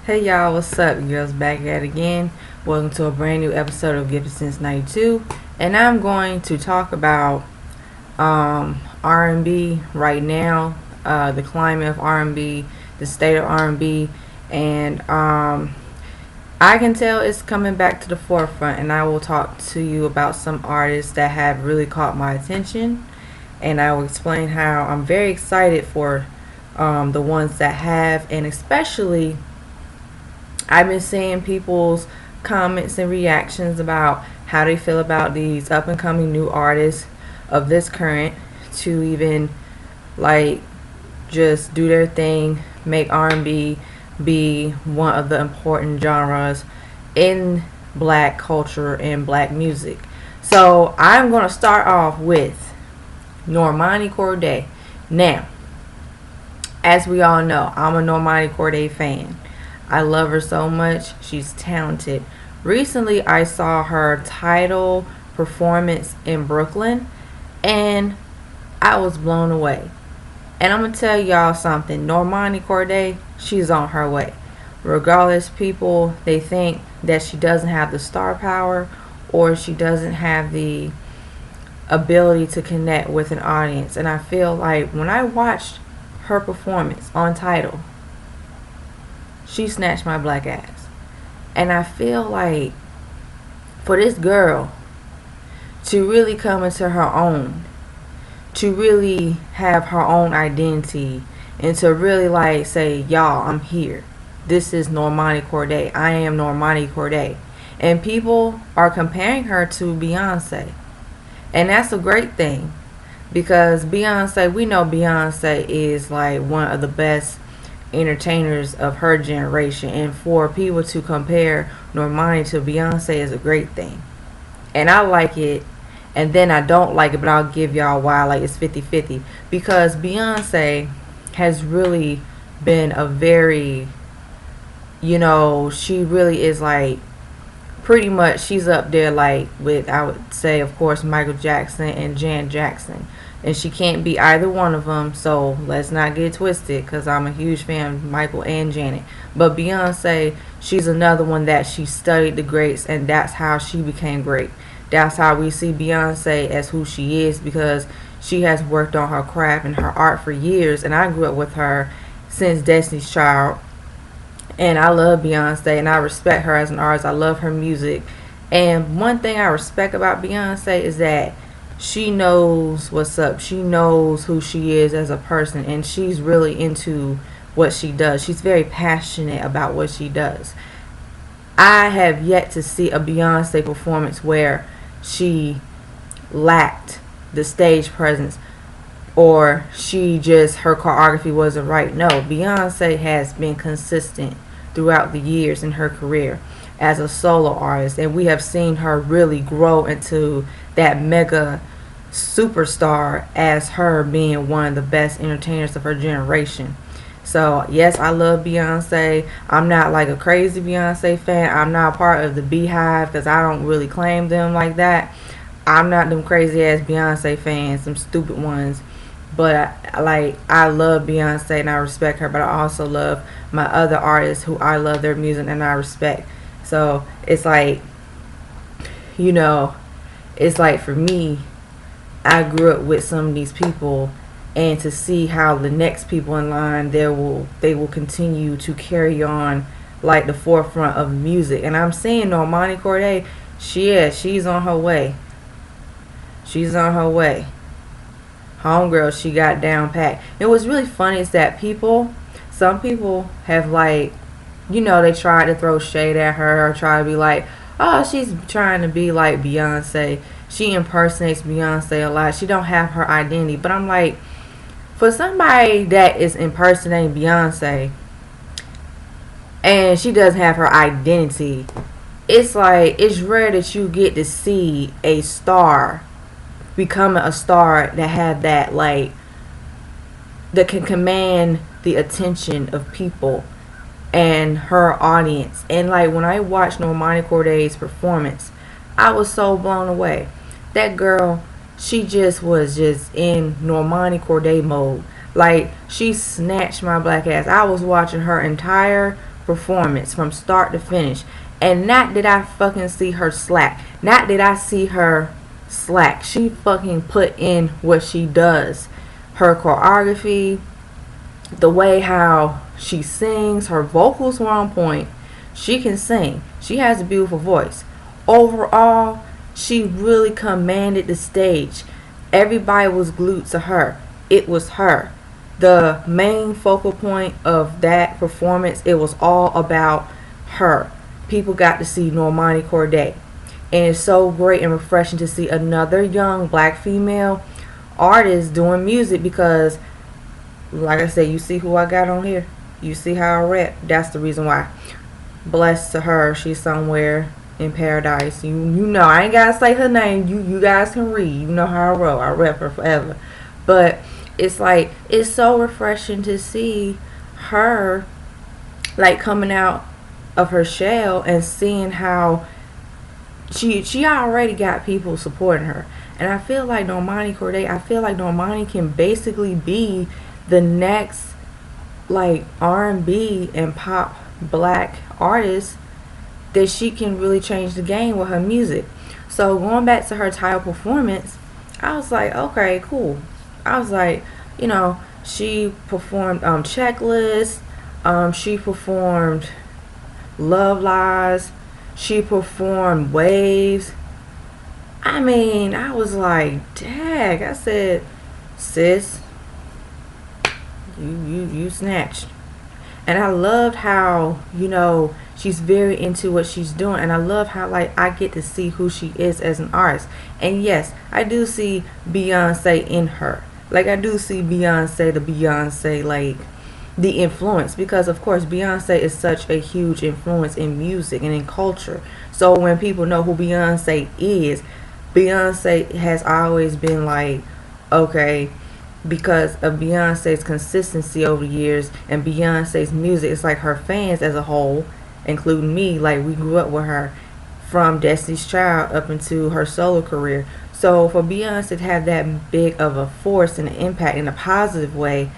Hey y'all, what's up? Your girls back at it again. Welcome to a brand new episode of Gifted Since 92. And I'm going to talk about R&B right now, the climate of R&B, the state of R&B, and I can tell it's coming back to the forefront. And I will talk to you about some artists that have really caught my attention, and I will explain how I'm very excited for the ones that have, and especially I've been seeing people's comments and reactions about how they feel about these up and coming new artists of this current to even like just do their thing, make R&B be one of the important genres in black culture and black music. So I'm going to start off with Normani Corday. Now, as we all know, I'm a Normani Corday fan. I love her so much. She's talented. Recently, I saw her Tidal performance in Brooklyn, and I was blown away. And I'm going to tell y'all something. Normani Corday, she's on her way. Regardless, people, they think that she doesn't have the star power or she doesn't have the ability to connect with an audience. And I feel like when I watched her performance on Tidal, she snatched my black ass. And I feel like for this girl to really come into her own, to really have her own identity, and to really like say, y'all, I'm here. This is Normani Corday. I am Normani Corday. And people are comparing her to Beyonce. And that's a great thing. Because Beyonce, we know Beyonce is like one of the best entertainers of her generation, and for people to compare Normani to Beyonce is a great thing. And I like it, and then I don't like it, but I'll give y'all why. Like, it's 50-50, because Beyonce has really been a very, she really is like pretty much, she's up there like with, I would say, of course, Michael Jackson and Janet Jackson. And she can't be either one of them, so let's not get twisted, because I'm a huge fan of Michael and Janet. But Beyonce, she's another one that she studied the greats, and that's how she became great. That's how we see Beyonce as who she is, because she has worked on her craft and her art for years. And I grew up with her since Destiny's Child. And I love Beyonce, and I respect her as an artist. I love her music. And one thing I respect about Beyonce is that she knows what's up. She knows who she is as a person, and she's really into what she does. She's very passionate about what she does. I have yet to see a Beyonce performance where she lacked the stage presence, or her choreography wasn't right. No, Beyonce has been consistent throughout the years in her career as a solo artist, and we have seen her really grow into that mega superstar as her being one of the best entertainers of her generation. So yes, I love Beyonce. I'm not like a crazy Beyonce fan. I'm not part of the Beehive, because I don't really claim them like that. I'm not them crazy ass Beyonce fans, some stupid ones. But I love Beyonce and I respect her, but I also love my other artists who I love their music and I respect. So it's like, it's like for me, I grew up with some of these people, and to see how the next people in line they will continue to carry on like the forefront of music. And I'm seeing Normani Corday, she's on her way. She's on her way. Homegirl, she got down packed. And what's really funny is that some people have they tried to throw shade at her or try to be like, oh, she's trying to be like Beyonce. She impersonates Beyonce a lot. She don't have her identity. But I'm like, for somebody that is impersonating Beyonce and she doesn't have her identity, it's like, it's rare that you get to see a star becoming a star that have that that can command the attention of people and her audience. And when I watched Normani Corday's performance, I was so blown away. That girl, she was just in Normani Corday mode. She snatched my black ass. I was watching her entire performance from start to finish. And not did I fucking see her slack. Not did I see her slack. She fucking put in what she does. Her choreography, the way how she sings, her vocals were on point. She can sing. She has a beautiful voice. Overall, she really commanded the stage. Everybody was glued to her. It was her. The main focal point of that performance, it was all about her. People got to see Normani Corday. And it's so great and refreshing to see another young black female artist doing music because, like I said, you see who I got on here? You see how I rap? That's the reason why. Blessed to her. She's somewhere in paradise. You know, I ain't gotta say her name. You guys can read. You know how I roll. I rep her forever. But it's like, it's so refreshing to see her like coming out of her shell and seeing how she already got people supporting her. And I feel like Normani Corday, I feel like Normani can basically be the next like R&B and pop black artist that she can really change the game with her music. So going back to her title performance, I was like, okay, cool. I was like, you know, she performed Checklist, she performed Love Lies, she performed Waves. I mean, I was like, dang. I said, sis, you snatched. And I loved how, you know, she's very into what she's doing. And I love how, like, I get to see who she is as an artist. And yes, I do see Beyonce in her. Like, I do see Beyonce, like, the influence. Because, of course, Beyonce is such a huge influence in music and in culture. So when people know who Beyonce is, Beyonce has always been like, okay, because of Beyonce's consistency over the years and Beyonce's music, it's like her fans as a whole, including me, like we grew up with her from Destiny's Child up into her solo career. So for Beyonce to have that big of a force and an impact in a positive way,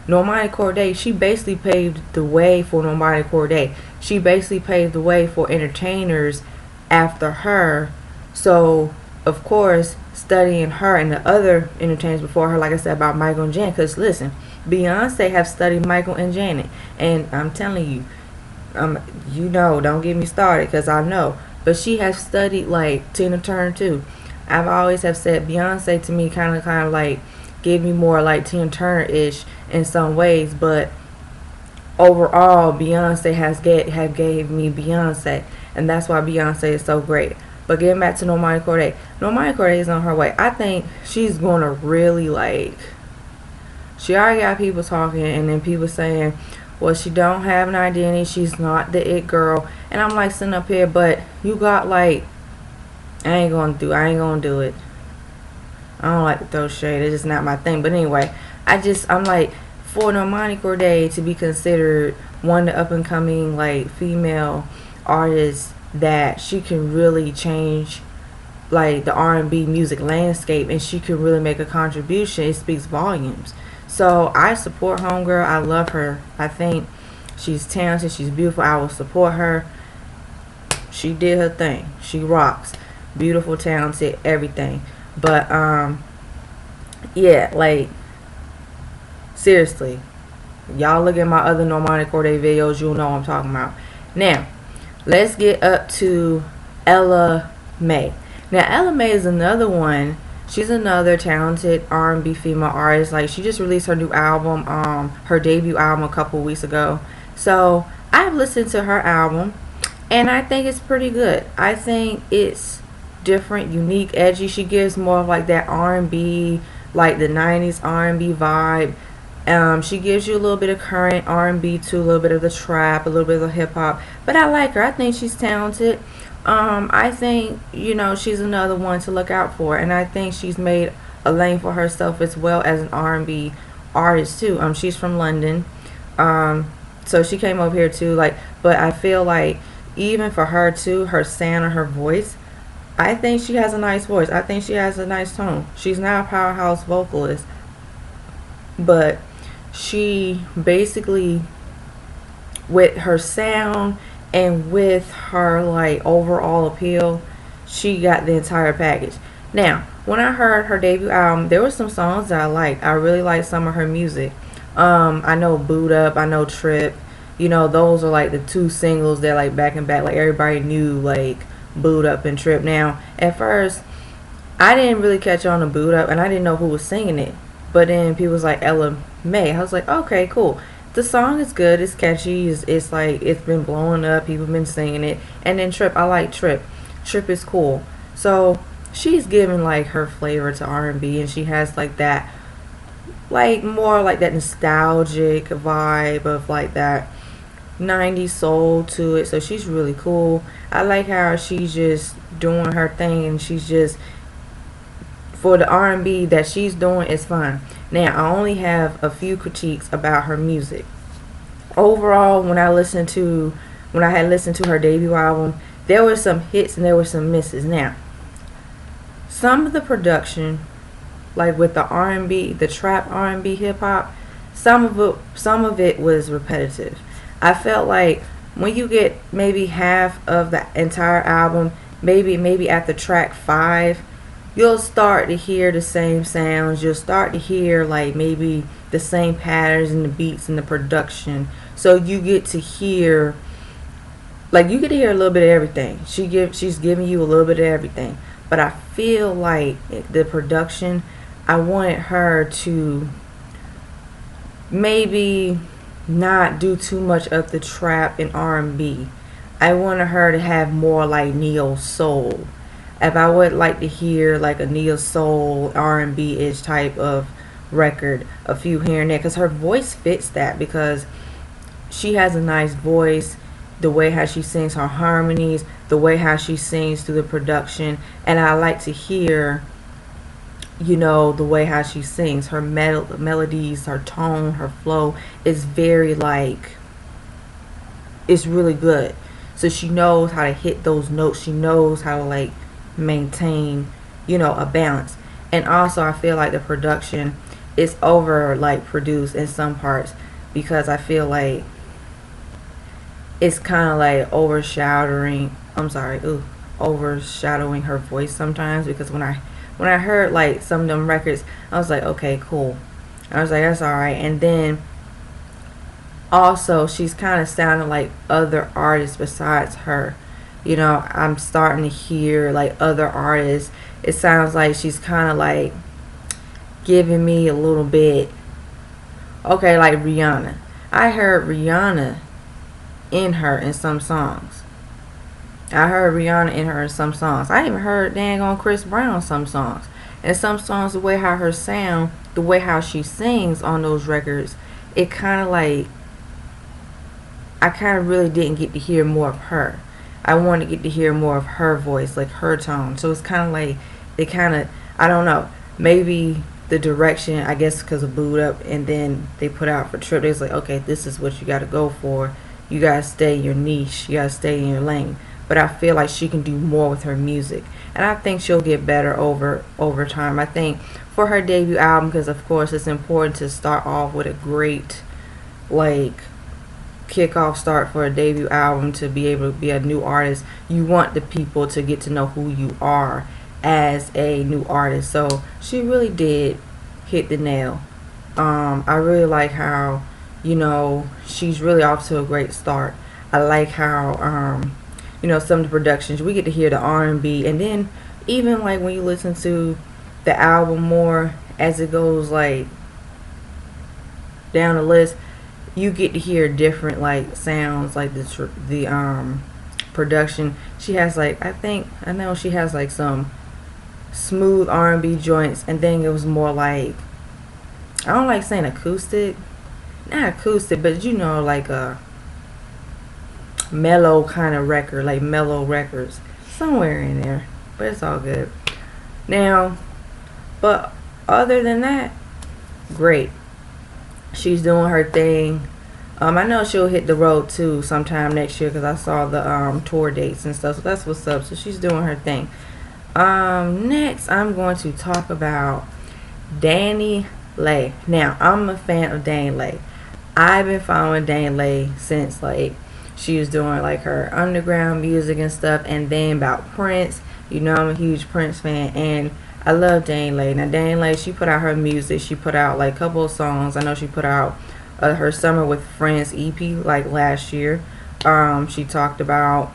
Normani Corday, she basically paved the way for Normani Corday. She basically paved the way for entertainers after her. So of course, studying her and the other entertainers before her, like I said about Michael and Janet, because listen, Beyonce have studied Michael and Janet, and I'm telling you, you know, don't get me started because I know, but she has studied like Tina Turner too. I've always have said Beyonce to me kind of like gave me more like Tina Turner-ish in some ways, but overall Beyonce have gave me Beyonce, and that's why Beyonce is so great. But getting back to Normani Corday, Normani Corday is on her way. I think she's going to really like, she already got people talking and then people saying, well, she don't have an identity, she's not the it girl. And I'm like sitting up here, but you got like, I ain't gonna do it. I don't like to throw shade, it's just not my thing. But anyway, I'm like, for Normani Corday to be considered one of the up and coming like female artists that she can really change like the R&B music landscape and she can really make a contribution, it speaks volumes. So I support homegirl. I love her. I think she's talented, she's beautiful. I will support her. She did her thing. She rocks. Beautiful, talented, everything. But yeah, like seriously, y'all look at my other Normani Corday videos, you'll know what I'm talking about. Now let's get up to Ella Mai. Now Ella Mai is another one. She's another talented R&B female artist. Like, she just released her new album, her debut album a couple weeks ago. So I've listened to her album and I think it's pretty good. I think it's different, unique, edgy. She gives more of like that R&B, like the 90s R&B vibe. She gives you a little bit of current R&B too, a little bit of the trap, a little bit of the hip hop. But I like her. I think she's talented. I think, you know, she's another one to look out for, and I think she's made a lane for herself as well as an R&B artist too. She's from London, so she came over here too. Like, but I feel like even for her too, her sound and her voice, I think she has a nice voice. I think she has a nice tone. She's not a powerhouse vocalist, but she basically with her sound and with her like overall appeal, she got the entire package. Now, when I heard her debut album, there were some songs that I liked. I really liked some of her music. I know Boot Up, I know Trip. You know, those are like the two singles that like back and back. Like everybody knew like Boot Up and Trip. Now, at first, I didn't really catch on to Boot Up, and I didn't know who was singing it. But then people was like Ella May. I was like, okay, cool. The song is good. It's catchy. It's like it's been blowing up. People been singing it. And then Trip, I like Trip. Trip is cool. So she's giving like her flavor to R&B, and she has like that, like more like that nostalgic vibe of like that 90s soul to it. So she's really cool. I like how she's just doing her thing, and she's just, for the R&B that she's doing, is fine. Now, I only have a few critiques about her music. Overall, when I had listened to her debut album, there were some hits and there were some misses. Now, some of the production, like with the R&B, the trap R&B hip hop, some of it was repetitive. I felt like when you get maybe half of the entire album, maybe at the track 5, you'll start to hear the same sounds. You'll start to hear like maybe the same patterns and the beats and the production. So you get to hear, like, you get to hear a little bit of everything. She's giving you a little bit of everything. But I feel like the production, I wanted her to maybe not do too much of the trap and R&B. I wanted her to have more like neo soul. If I would like to hear like a neo soul R&B-ish type of record, a few here and there, because her voice fits that, because she has a nice voice, the way how she sings her harmonies, the way how she sings through the production, and I like to hear, you know, the way how she sings, her melodies, her tone, her flow is very like, it's really good. So she knows how to hit those notes. She knows how to like maintain, you know, a balance. And also I feel like the production is over like produced in some parts, because I feel like it's kind of like overshadowing her voice sometimes, because when I heard like some of them records, I was like, okay, cool. I was like, that's alright. And then also she's kind of sounding like other artists besides her. You know, I'm starting to hear like other artists. It sounds like she's kind of like giving me a little bit, okay, like Rihanna. I heard Rihanna in her in some songs. I heard Rihanna in her in some songs. I even heard dang on Chris Brown some songs. And some songs, the way how her sound, the way how she sings on those records, it kind of like, I kind of really didn't get to hear more of her. I want to get to hear more of her voice, like her tone. So it's kind of like, they kind of, I don't know, maybe the direction, I guess because of Boot Up, and then they put out for Trip, it's like, okay, this is what you got to go for. You got to stay in your niche. You got to stay in your lane. But I feel like she can do more with her music. And I think she'll get better over time. I think for her debut album, because of course it's important to start off with a great, like, kickoff start for a debut album, to be able to be a new artist. You want the people to get to know who you are as a new artist. So she really did hit the nail. I really like how, you know, she's really off to a great start. I like how you know, some of the productions, we get to hear the R&B, and then even like when you listen to the album more as it goes like down the list, you get to hear different like sounds, like the production. She has like, I know she has like some smooth R&B joints, and then it was more like, I don't like saying acoustic, not acoustic, but you know, like a mellow kind of record, like mellow records, somewhere in there. But it's all good. Now, but other than that, great. She's doing her thing. I know she'll hit the road too sometime next year, because I saw the tour dates and stuff. So that's what's up. So she's doing her thing. Next, I'm going to talk about DaniLeigh. Now, I'm a fan of DaniLeigh. I've been following Dane Lay since like she was doing like her underground music and stuff, and then about Prince. You know, I'm a huge Prince fan, and I love Dane Lay. Now Dane Lay, she put out her music. She put out like a couple of songs. I know she put out her Summer with Friends EP like last year. She talked about,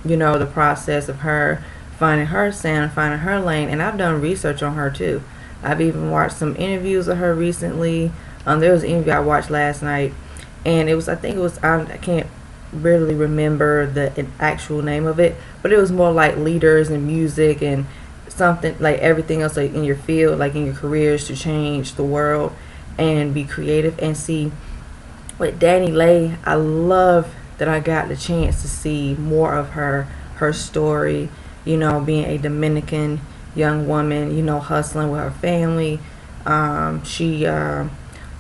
you know, the process of her finding her sound, finding her lane, and I've done research on her too. I've even watched some interviews of her recently. There was an interview I watched last night, and it was, I think it was, I can't really remember the actual name of it, but it was more like leaders in music and something like everything else, like in your field, like in your careers, to change the world and be creative. And see, with Danny Lay, I love that I got the chance to see more of her story, you know, being a Dominican young woman, you know, hustling with her family. She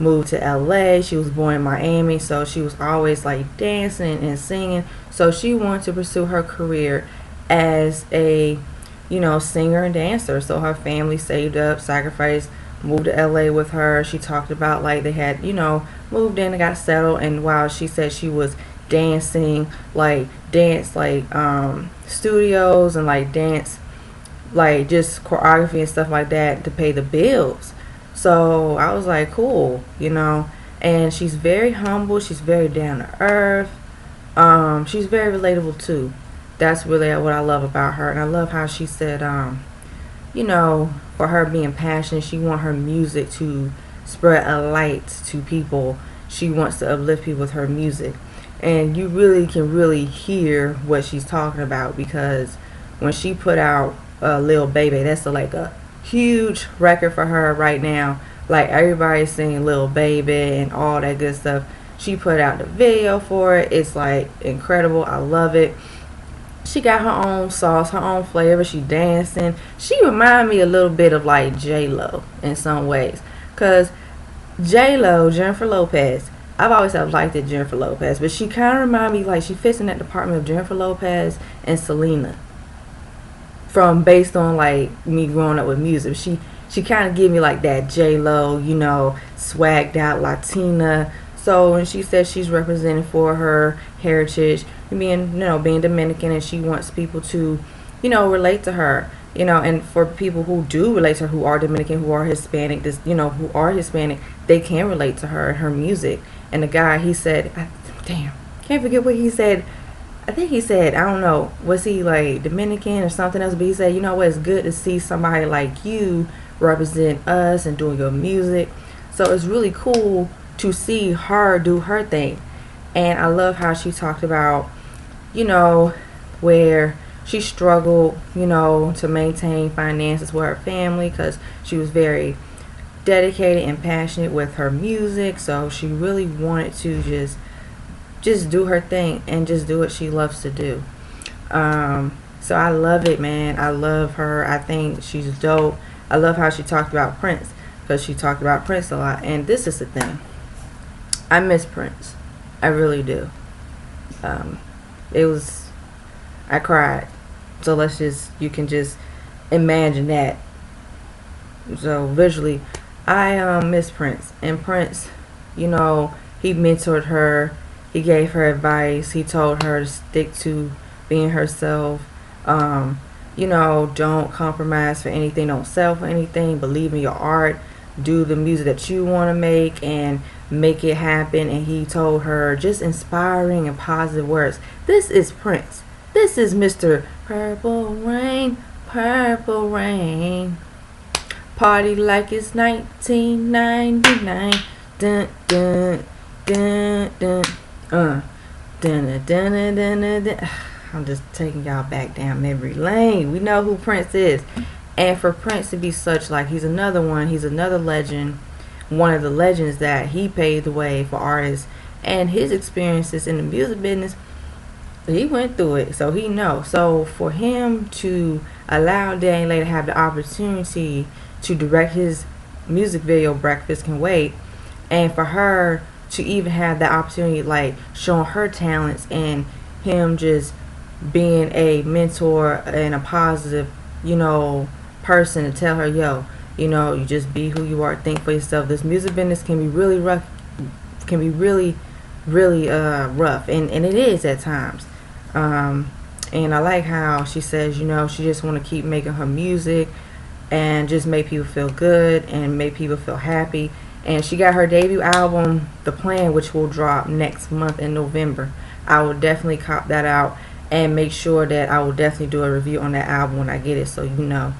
moved to LA. She was born in Miami, so she was always like dancing and singing. So she wanted to pursue her career as a, you know, singer and dancer. So her family saved up, sacrificed, moved to LA with her. She talked about like they had, you know, moved in and got settled, and while she said she was dancing like dance like studios and like dance like just choreography and stuff like that to pay the bills. So I was like, cool, you know. And she's very humble. She's very down to earth. She's very relatable too. That's really what I love about her. And I love how she said, you know, for her being passionate, she wants her music to spread a light to people. She wants to uplift people with her music. And you really can really hear what she's talking about, because when she put out Lil Baby, that's like a huge record for her right now. Like everybody's singing Lil Baby and all that good stuff. She put out the video for it. It's like incredible. I love it. She got her own sauce, her own flavor. She dancing. She remind me a little bit of like J-Lo in some ways, cause J-Lo, Jennifer Lopez, I've always have liked it, Jennifer Lopez, but she kind of remind me like she fits in that department of Jennifer Lopez and Selena, from based on like me growing up with music. She kind of give me like that J-Lo, you know, swagged out Latina. So when she says she's representing for her heritage, being, you know, being Dominican, and she wants people to, you know, relate to her, you know, and for people who do relate to her, who are Dominican, who are Hispanic, this, you know, who are Hispanic, they can relate to her and her music. And the guy, he said, damn, can't forget what he said. I think he said, I don't know, was he like Dominican or something else? But he said, you know what, it's good to see somebody like you represent us and doing your music. So it's really cool to see her do her thing. And I love how she talked about, you know, where she struggled, you know, to maintain finances with her family, because she was very dedicated and passionate with her music. So she really wanted to just do her thing and just do what she loves to do. So I love it, man. I love her. I think she's dope. I love how she talked about Prince, because she talked about Prince a lot. And this is the thing, I miss Prince. I really do. It was, I cried. So let's just, you can just imagine that. So visually, I miss Prince. And Prince, you know, he mentored her. He gave her advice. He told her to stick to being herself. You know, don't compromise for anything. Don't sell for anything. Believe in your art. Do the music that you want to make and make it happen. And he told her just inspiring and positive words. This is Prince. This is Mr. Purple Rain, Purple Rain. Party like it's 1999. Dun dun dun dun. Dun dun dun dun dun. I'm just taking y'all back down memory lane. We know who Prince is. And for Prince to be such, like, he's another one, he's another legend, one of the legends that he paved the way for artists, and his experiences in the music business, he went through it, so he knows. So for him to allow Daniel Lay to have the opportunity to direct his music video Breakfast Can Wait, and for her to even have that opportunity, like showing her talents, and him just being a mentor and a positive, you know, person, to tell her, yo, you know, you just be who you are, think for yourself. This music business can be really rough can be really, really rough, and it is at times. Um, and I like how she says, you know, she just want to keep making her music and just make people feel good and make people feel happy. And she got her debut album, The Plan, which will drop next month in November. I will definitely cop that out and make sure that I will definitely do a review on that album when I get it. So you know,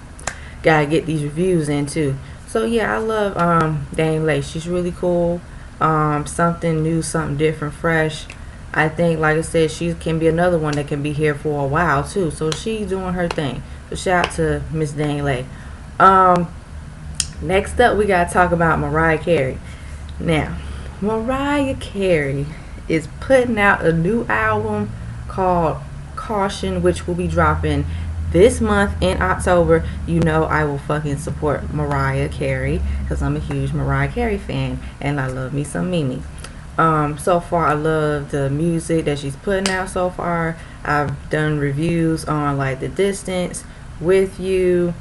gotta get these reviews in too. So yeah, I love Dame Lay. She's really cool. Something new, something different, fresh. I think, like I said, she can be another one that can be here for a while too. So she's doing her thing. So shout out to Miss Dame Lay. Um, Next up, we gotta talk about Mariah Carey. Now, Mariah Carey is putting out a new album called Caution, which will be dropping this month in October. You know I will fucking support Mariah Carey because I'm a huge Mariah Carey fan and I love me some Mimi. So far I love the music that she's putting out so far. I've done reviews on like The Distance, With You,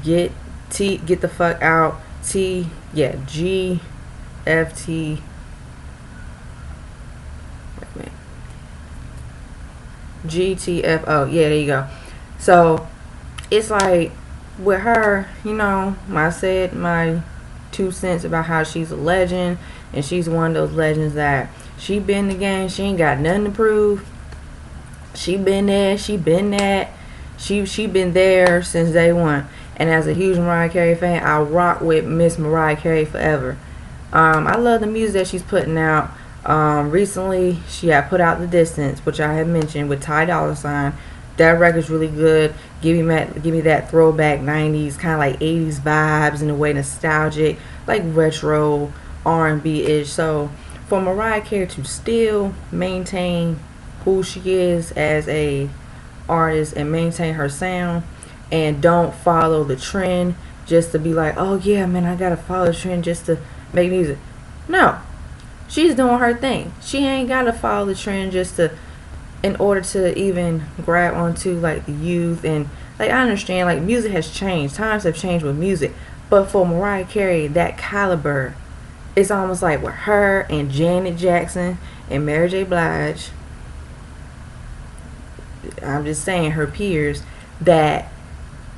Get the Fuck Out, GFT. Wait a minute. GTFO. Yeah, there you go. So it's like with her, you know, I said my 2 cents about how she's a legend, and she's one of those legends that she been in the game, she ain't got nothing to prove. She been there, she been that, she been there since day one. And as a huge Mariah Carey fan, I rock with Miss Mariah Carey forever. I love the music that she's putting out. Recently, she had put out The Distance, which I had mentioned, with Ty Dolla $ign. That record's really good. Give me that throwback 90s, kind of like 80s vibes in a way, nostalgic, like retro R&B-ish. So for Mariah Carey to still maintain who she is as a artist and maintain her sound and don't follow the trend just to be like, oh yeah, man, I gotta follow the trend just to make music. No, she's doing her thing. She ain't gotta follow the trend just to, in order to even grab onto like the youth. And like, I understand like music has changed, times have changed with music, but for Mariah Carey, that caliber, it's almost like with her and Janet Jackson and Mary J. Blige, I'm just saying her peers, that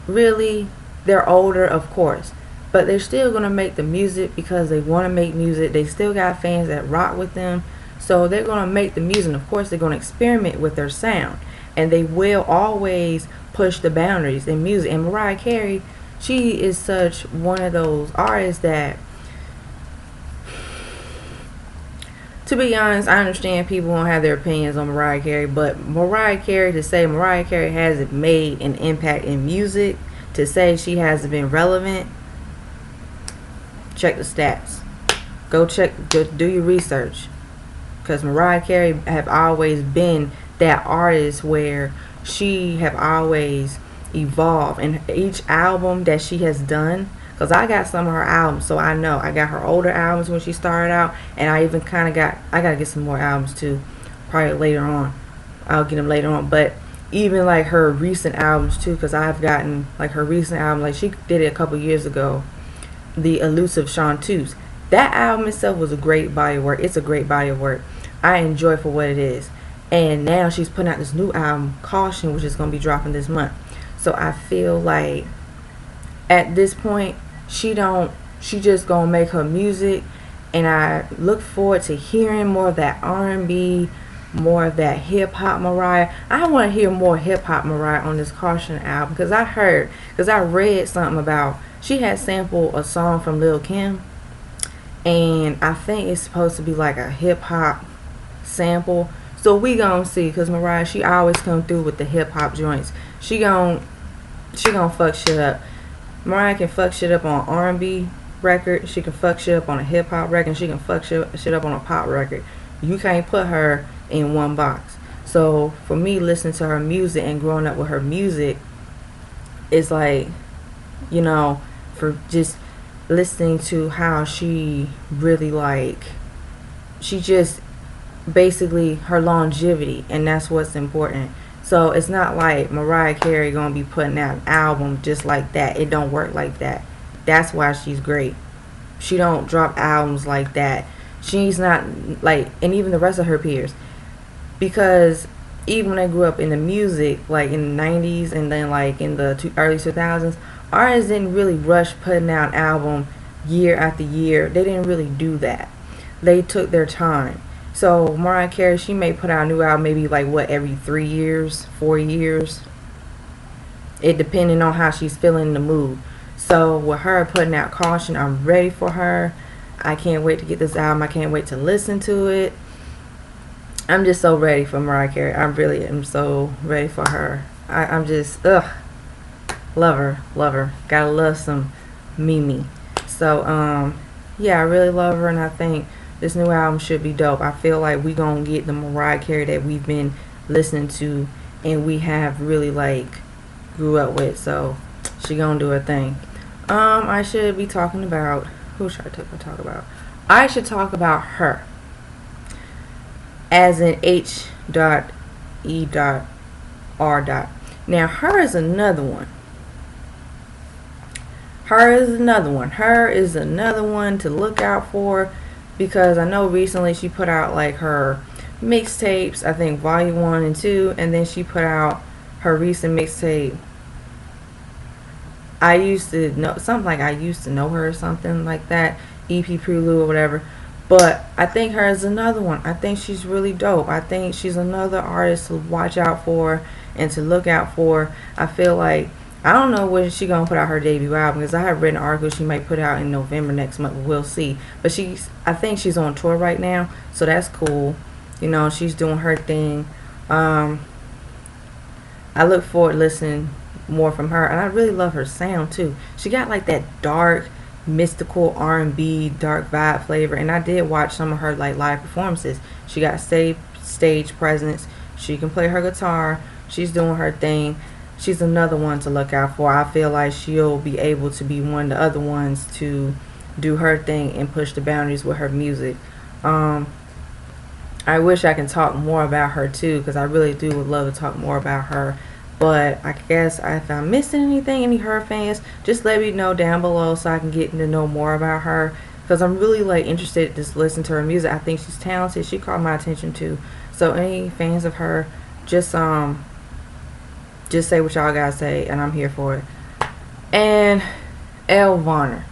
really they're older, of course, but they're still gonna make the music because they want to make music. They still got fans that rock with them, so they're gonna make the music. And of course, they're gonna experiment with their sound, and they will always push the boundaries in music. And Mariah Carey, she is such one of those artists that, to be honest, I understand people won't have their opinions on Mariah Carey, but Mariah Carey, to say Mariah Carey hasn't made an impact in music, to say she hasn't been relevant, check the stats. Go do your research. Because Mariah Carey have always been that artist where she have always evolved. And each album that she has done, because I got some of her albums, so I know. I got her older albums when she started out, and I even kind of I got to get some more albums too, probably later on. I'll get them later on. But even like her recent albums too, because I've gotten like her recent album, like she did it a couple years ago, The Elusive Chanteuse. That album itself was a great body of work. It's a great body of work. I enjoy it for what it is. And now she's putting out this new album, Caution, which is going to be dropping this month. So I feel like at this point, she just gonna make her music, and I look forward to hearing more of that R&B, more of that hip-hop Mariah. I want to hear more hip-hop Mariah on this Caution album, because I read something about she had sampled a song from Lil Kim, and I think it's supposed to be like a hip-hop sample. So we gonna see, because Mariah, she always come through with the hip-hop joints. She gonna fuck shit up. Mariah can fuck shit up on R&B record, she can fuck shit up on a hip hop record, and she can fuck shit up on a pop record. You can't put her in one box. So for me, listening to her music and growing up with her music, it's like, you know, for just listening to how she really like, she just basically her longevity, and that's what's important. So it's not like Mariah Carey gonna be putting out an album just like that. It don't work like that. That's why she's great. She don't drop albums like that She's not like, and even the rest of her peers, because even when I grew up in the music, like in the 90s and then like in the early 2000s, artists didn't really rush putting out an album year after year. They didn't really do that. They took their time. So Mariah Carey, she may put out a new album maybe like what, every 3 years, 4 years. It depending on how she's feeling in the mood. So with her putting out Caution, I'm ready for her. I can't wait to get this album. I can't wait to listen to it. I'm just so ready for Mariah Carey. I really am so ready for her. I'm just, love her, love her. Gotta love some Mimi. So, yeah, I really love her, and I think this new album should be dope. I feel like we gonna get the Mariah Carey that we've been listening to, and we have really like grew up with. So she gonna do her thing. I should be talking about, who should I talk about? I should talk about her, as in H.E.R. Now, her is another one. Her is another one to look out for, because I know recently she put out like her mixtapes, I think volume 1 and 2, and then she put out her recent mixtape. I used to know something like I used to know her or something like that, EP Prelude or whatever. But I think her is another one. I think she's really dope. I think she's another artist to watch out for and to look out for. I feel like, I don't know when she's going to put out her debut album, because I have read an article she might put out in November next month. We'll see. But I think she's on tour right now, so that's cool. You know, she's doing her thing. I look forward to listening more from her, and I really love her sound too. She got like that dark, mystical R&B, dark vibe flavor, and I did watch some of her like live performances. She got stage presence. She can play her guitar. She's doing her thing. She's another one to look out for. I feel like she'll be able to be one of the other ones to do her thing and push the boundaries with her music. I wish I can talk more about her too, because I really would love to talk more about her. But I guess if I'm missing anything, any her fans, just let me know down below so I can get to know more about her. Because I'm really like interested to just listen to her music. I think she's talented. She caught my attention too. So any fans of her, just say what y'all gotta say, and I'm here for it. And Elle Varner.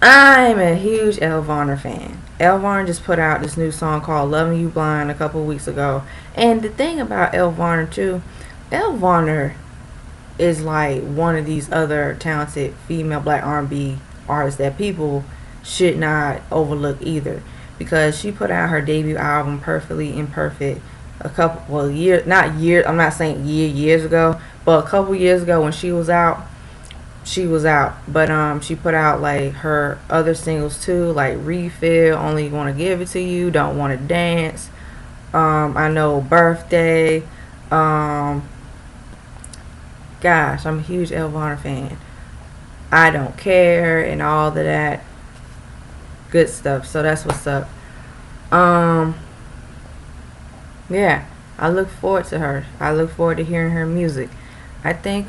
I'm a huge Elle Varner fan. Elle Varner just put out this new song called Loving You Blind a couple weeks ago. And the thing about Elle Varner too, Elle Varner is like one of these other talented female black R&B artists that people should not overlook either. Because she put out her debut album, Perfectly Imperfect, a couple, well, years, not years, I'm not saying years ago, but a couple years ago when she was out. But she put out like her other singles too, like Refill, Only Want to Give It to You, Don't Want to Dance, I Know Birthday. Gosh, I'm a huge Elle Varner fan. I Don't Care and all of that good stuff. So that's what's up. Yeah, I look forward to her. I look forward to hearing her music. I think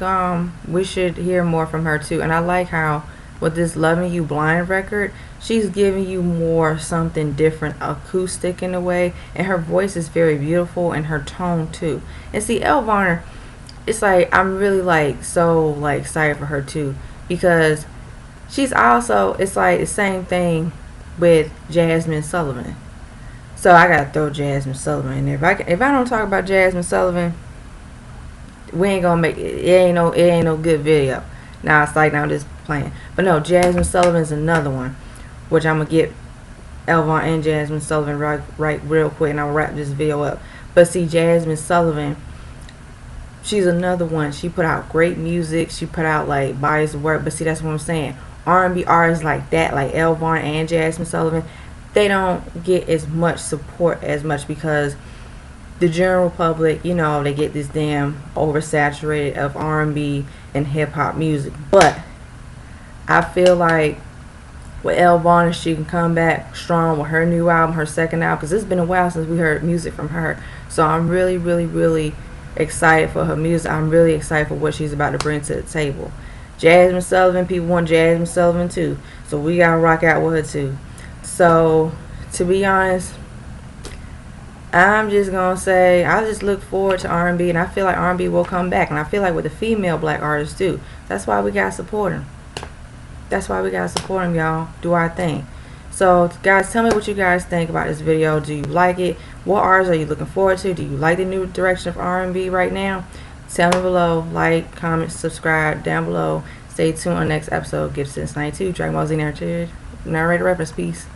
we should hear more from her too. And I like how with this Loving You Blind record, she's giving you more something different, acoustic in a way, and her voice is very beautiful, and her tone too. And see, Elle Varner, it's like I'm really like so like excited for her too, because she's also, it's like the same thing with Jazmine Sullivan. So I gotta throw Jazmine Sullivan in there. If I don't talk about Jazmine Sullivan, we ain't gonna make it. It ain't no good video. Now it's like, now I'm just playing. But no, Jazmine Sullivan's another one, which I'm gonna get Elle Varner and Jazmine Sullivan right real quick, and I'll wrap this video up. But see, Jazmine Sullivan, she's another one. She put out great music. She put out like bodies of work. But see, that's what I'm saying. R&B artists like that, like Elle Varner and Jazmine Sullivan, they don't get as much support as much, because the general public, you know, they get this damn oversaturated of R&B and hip-hop music. But I feel like with Elle Varner, she can come back strong with her new album, her second album, because it's been a while since we heard music from her. So I'm really, really, really excited for her music. I'm really excited for what she's about to bring to the table. Jazmine Sullivan, people want Jazmine Sullivan too, so we gotta rock out with her too. So, to be honest, I'm just gonna say I just look forward to R&B, and I feel like R&B will come back, and I feel like with the female black artists too. That's why we gotta support them. That's why we gotta support them, y'all. Do our thing. So, guys, tell me what you guys think about this video. Do you like it? What artists are you looking forward to? Do you like the new direction of R&B right now? Tell me below. Like, comment, subscribe down below. Stay tuned on the next episode. Give Since 92. Dragon Ball Z narrator reference. Peace.